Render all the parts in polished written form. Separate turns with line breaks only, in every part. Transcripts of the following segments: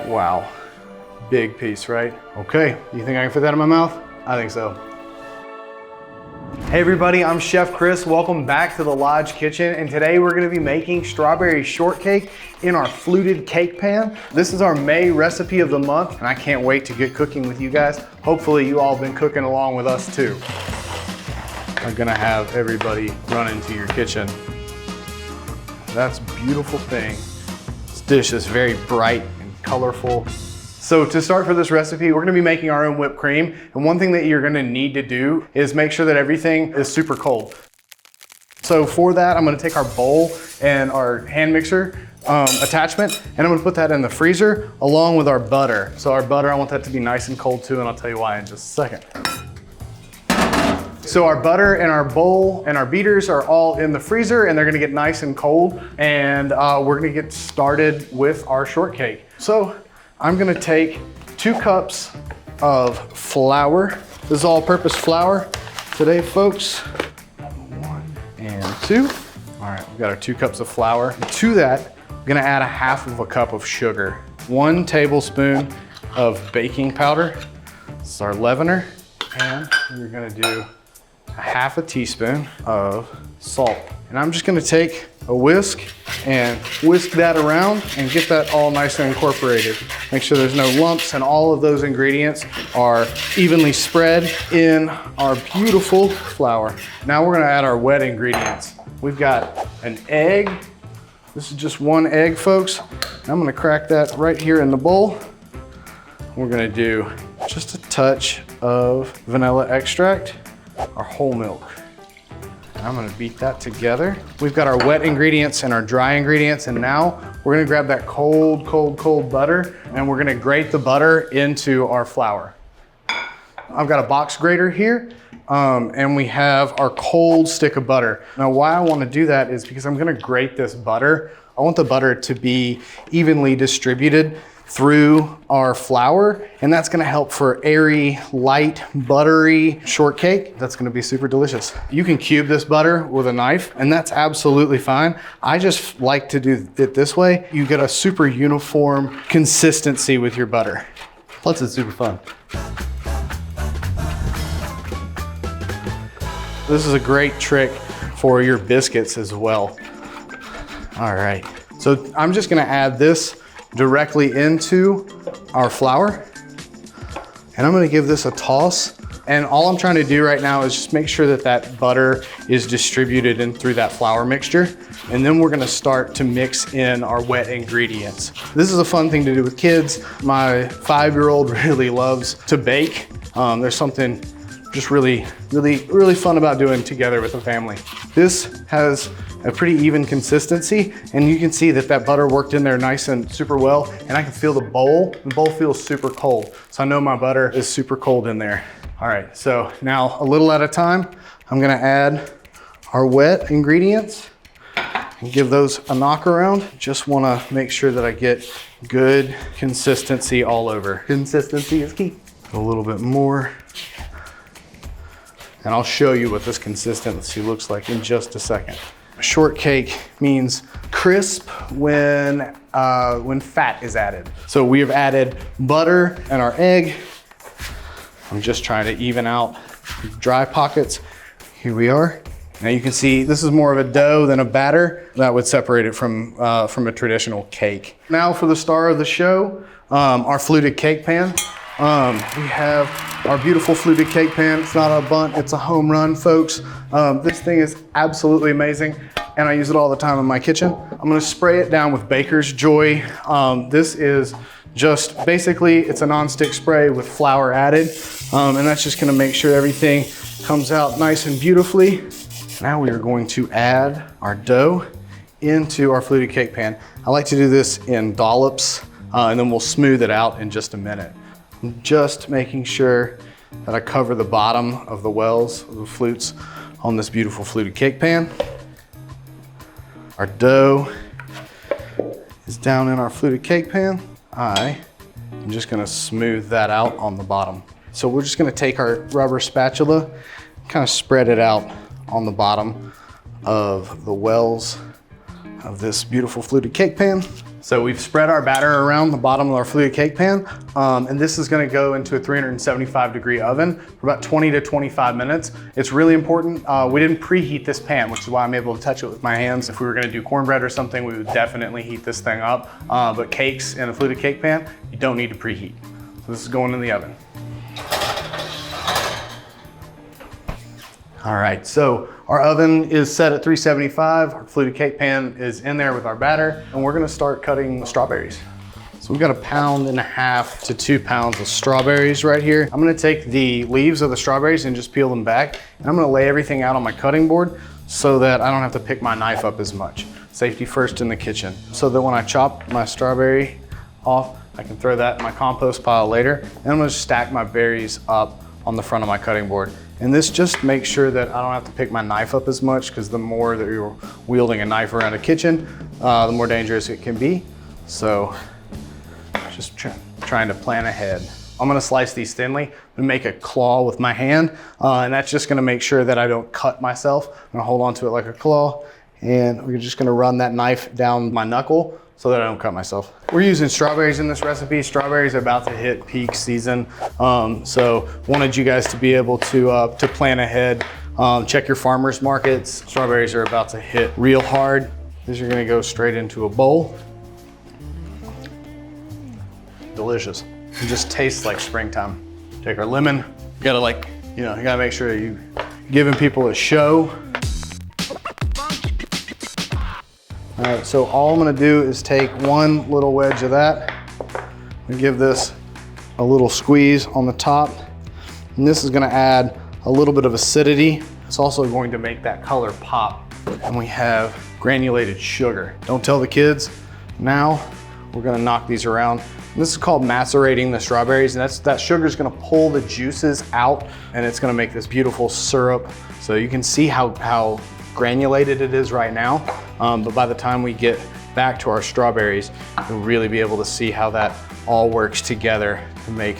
Wow, big piece, right? Okay, you think I can fit that in my mouth? I think so. Hey everybody, I'm Chef Chris. Welcome back to the Lodge Kitchen, and today we're gonna be making strawberry shortcake in our fluted cake pan. This is our May recipe of the month, and I can't wait to get cooking with you guys. Hopefully you all been cooking along with us too. I'm gonna have everybody run into your kitchen. That's a beautiful thing. This dish is very bright and colorful. So to start for this recipe, we're gonna be making our own whipped cream. And one thing that you're gonna need to do is make sure that everything is super cold. So for that, I'm gonna take our bowl and our hand mixer attachment, and I'm gonna put that in the freezer along with our butter. So our butter, I want that to be nice and cold too, and I'll tell you why in just a second. So our butter and our bowl and our beaters are all in the freezer, and they're gonna get nice and cold, and we're gonna get started with our shortcake. So I'm gonna take 2 cups of flour. This is all-purpose flour today, folks. 1 and 2. All right, we've got our 2 cups of flour. To that, I'm gonna add 1/2 cup of sugar. 1 tablespoon of baking powder. This is our leavener. And we're gonna do 1/2 teaspoon of salt. And I'm just gonna take a whisk and whisk that around and get that all nice and incorporated. Make sure there's no lumps and all of those ingredients are evenly spread in our beautiful flour. Now we're gonna add our wet ingredients. We've got an egg. This is just 1 egg, folks. I'm gonna crack that right here in the bowl. We're gonna do just a touch of vanilla extract, our whole milk. I'm gonna beat that together. We've got our wet ingredients and our dry ingredients, and now we're gonna grab that cold, cold, cold butter, and we're gonna grate the butter into our flour. I've got a box grater here, and we have our cold stick of butter. Now why I wanna do that is because I'm gonna grate this butter. I want the butter to be evenly distributed through our flour, and that's gonna help for airy, light, buttery shortcake. That's gonna be super delicious. You can cube this butter with a knife, and that's absolutely fine. I just like to do it this way. You get a super uniform consistency with your butter. Plus it's super fun. This is a great trick for your biscuits as well. All right, so I'm just gonna add this directly into our flour, and I'm gonna give this a toss. And all I'm trying to do right now is just make sure that that butter is distributed in through that flour mixture. And then we're gonna start to mix in our wet ingredients. This is a fun thing to do with kids. My 5-year-old really loves to bake. There's something just really fun about doing together with the family. This has a pretty even consistency, and you can see that that butter worked in there nice and super well, and I can feel the bowl feels super cold. So I know my butter is super cold in there. All right, so now a little at a time, I'm gonna add our wet ingredients and give those a knock around. Just wanna make sure that I get good consistency all over. Consistency is key. A little bit more. And I'll show you what this consistency looks like in just a second. Shortcake means crisp when fat is added. So we have added butter and our egg. I'm just trying to even out dry pockets. Here we are. Now you can see this is more of a dough than a batter. That would separate it from a traditional cake. Now for the star of the show, our fluted cake pan. We have our beautiful fluted cake pan. It's not a bunt, it's a home run, folks. This thing is absolutely amazing, and I use it all the time in my kitchen. I'm gonna spray it down with Baker's Joy. This is just basically, it's a non-stick spray with flour added, and that's just gonna make sure everything comes out nice and beautifully. Now we are going to add our dough into our fluted cake pan. I like to do this in dollops, and then we'll smooth it out in just a minute. Just making sure that I cover the bottom of the wells, of the flutes, on this beautiful fluted cake pan. Our dough is down in our fluted cake pan. I am just gonna smooth that out on the bottom. So we're just gonna take our rubber spatula, kind of spread it out on the bottom of the wells of this beautiful fluted cake pan. So we've spread our batter around the bottom of our fluted cake pan, and this is gonna go into a 375-degree oven for about 20 to 25 minutes. It's really important. We didn't preheat this pan, which is why I'm able to touch it with my hands. If we were gonna do cornbread or something, we would definitely heat this thing up. But cakes in a fluted cake pan, you don't need to preheat. So this is going in the oven. All right, so our oven is set at 375. Our fluted cake pan is in there with our batter, and we're gonna start cutting strawberries. So we've got 1.5 pounds to 2 pounds of strawberries right here. I'm gonna take the leaves of the strawberries and just peel them back, and I'm gonna lay everything out on my cutting board so that I don't have to pick my knife up as much. Safety first in the kitchen. So that when I chop my strawberry off, I can throw that in my compost pile later, and I'm gonna stack my berries up on the front of my cutting board. And this just makes sure that I don't have to pick my knife up as much, because the more that you're wielding a knife around a kitchen, the more dangerous it can be. So just trying to plan ahead. I'm gonna slice these thinly and make a claw with my hand. And that's just gonna make sure that I don't cut myself. I'm gonna hold onto it like a claw, and we're just gonna run that knife down my knuckle so that I don't cut myself. We're using strawberries in this recipe. Strawberries are about to hit peak season. So wanted you guys to be able to plan ahead. Check your farmers markets. Strawberries are about to hit real hard. These are gonna go straight into a bowl. Delicious. It just tastes like springtime. Take our lemon. You gotta you gotta make sure you're giving people a show. All right, so all I'm gonna do is take one little wedge of that and give this a little squeeze on the top. And this is gonna add a little bit of acidity. It's also going to make that color pop. And we have granulated sugar. Don't tell the kids. Now we're gonna knock these around. And this is called macerating the strawberries, and that sugar is gonna pull the juices out, and it's gonna make this beautiful syrup. So you can see how granulated it is right now, but by the time we get back to our strawberries, you'll really be able to see how that all works together to make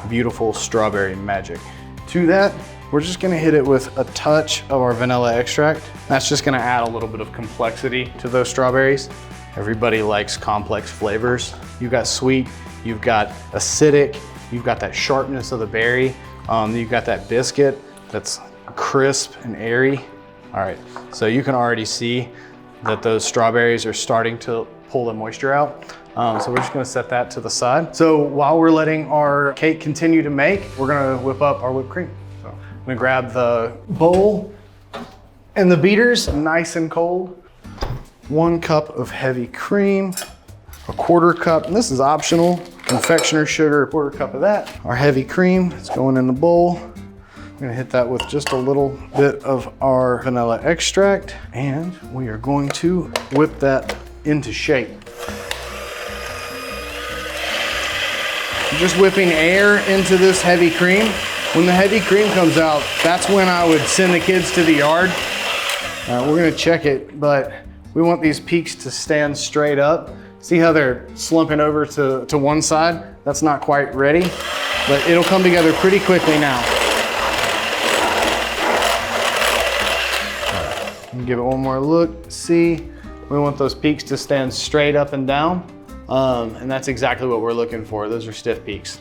beautiful strawberry magic. To that, we're just gonna hit it with a touch of our vanilla extract. That's just gonna add a little bit of complexity to those strawberries. Everybody likes complex flavors. You've got sweet, you've got acidic, you've got that sharpness of the berry, you've got that biscuit that's crisp and airy. All right, so you can already see that those strawberries are starting to pull the moisture out. So we're just gonna set that to the side. So while we're letting our cake continue to make, we're gonna whip up our whipped cream. So I'm gonna grab the bowl and the beaters, nice and cold. 1 cup of heavy cream, a 1/4 cup, and this is optional, confectioner sugar, a 1/4 cup of that. Our heavy cream is going in the bowl. I'm gonna hit that with just a little bit of our vanilla extract, and we are going to whip that into shape. I'm just whipping air into this heavy cream. When the heavy cream comes out, that's when I would send the kids to the yard. We're gonna check it, but we want these peaks to stand straight up. See how they're slumping over to one side? That's not quite ready, but it'll come together pretty quickly now. Give it one more look, see. We want those peaks to stand straight up and down. And that's exactly what we're looking for. Those are stiff peaks.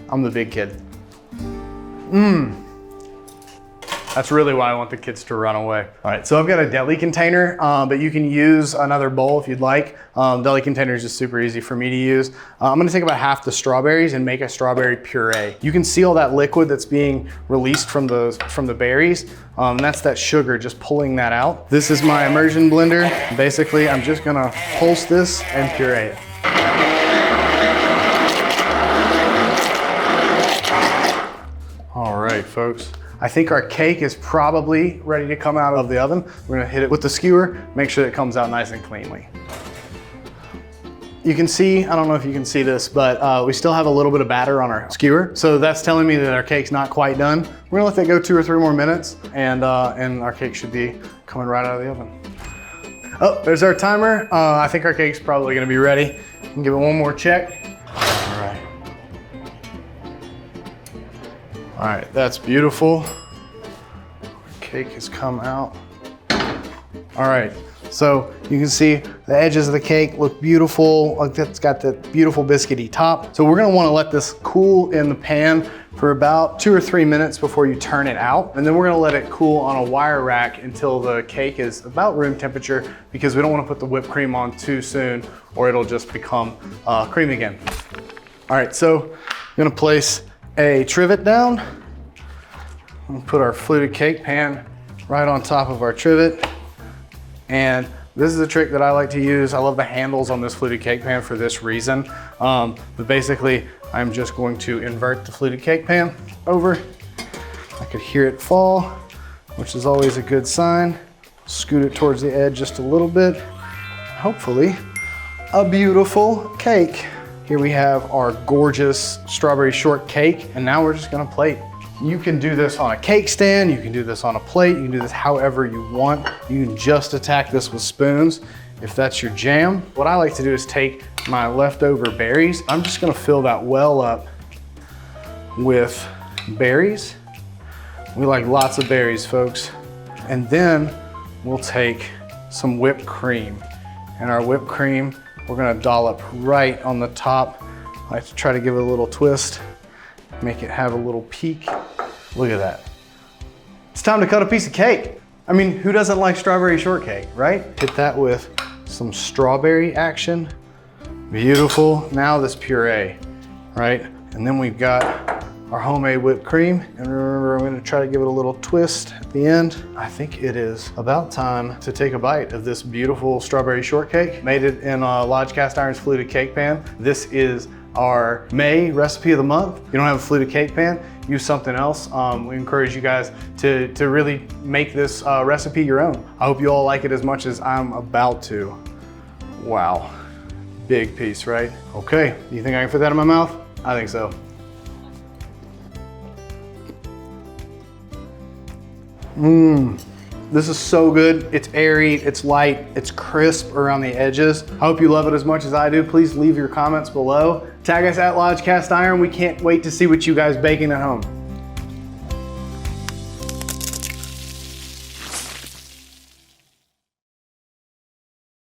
I'm the big kid. That's really why I want the kids to run away. All right, so I've got a deli container, but you can use another bowl if you'd like. Deli container is just super easy for me to use. I'm gonna take about half the strawberries and make a strawberry puree. You can see all that liquid that's being released from the berries. That's that sugar, just pulling that out. This is my immersion blender. Basically, I'm just gonna pulse this and puree it. All right, folks. I think our cake is probably ready to come out of the oven. We're gonna hit it with the skewer, make sure it comes out nice and cleanly. You can see, I don't know if you can see this, but we still have a little bit of batter on our skewer. So that's telling me that our cake's not quite done. We're gonna let that go 2 or 3 more minutes, and our cake should be coming right out of the oven. Oh, there's our timer. I think our cake's probably gonna be ready. We can give it one more check. All right, that's beautiful. Our cake has come out. All right, So you can see the edges of the cake look beautiful. Like it's got that beautiful biscuity top. So we're gonna wanna let this cool in the pan for about 2 or 3 minutes before you turn it out. And then we're gonna let it cool on a wire rack until the cake is about room temperature, because we don't wanna put the whipped cream on too soon or it'll just become cream again. All right, so I'm gonna place a trivet down. I'm gonna put our fluted cake pan right on top of our trivet. And this is a trick that I like to use. I love the handles on this fluted cake pan for this reason. But basically, I'm just going to invert the fluted cake pan over. I could hear it fall, which is always a good sign. Scoot it towards the edge just a little bit. Hopefully, a beautiful cake. Here we have our gorgeous strawberry shortcake, and now we're just gonna plate. You can do this on a cake stand, you can do this on a plate, you can do this however you want. You can just attack this with spoons if that's your jam. What I like to do is take my leftover berries. I'm just gonna fill that well up with berries. We like lots of berries, folks. And then we'll take some whipped cream. And our whipped cream, we're gonna dollop right on the top. I like to try to give it a little twist, make it have a little peak. Look at that. It's time to cut a piece of cake. I mean, who doesn't like strawberry shortcake, right? Hit that with some strawberry action. Beautiful. Now this puree, right? And then we've got our homemade whipped cream. And remember, I'm gonna try to give it a little twist at the end. I think it is about time to take a bite of this beautiful strawberry shortcake. Made it in Lodge Cast Iron's fluted cake pan. This is our May recipe of the month. If you don't have a fluted cake pan, use something else. We encourage you guys to really make this recipe your own. I hope you all like it as much as I'm about to. Wow, big piece, right? Okay, do you think I can fit that in my mouth? I think so. This is so good. It's airy, it's light, it's crisp around the edges. I hope you love it as much as I do. Please leave your comments below. Tag us at Lodge Cast Iron. We can't wait to see what you guys baking at home.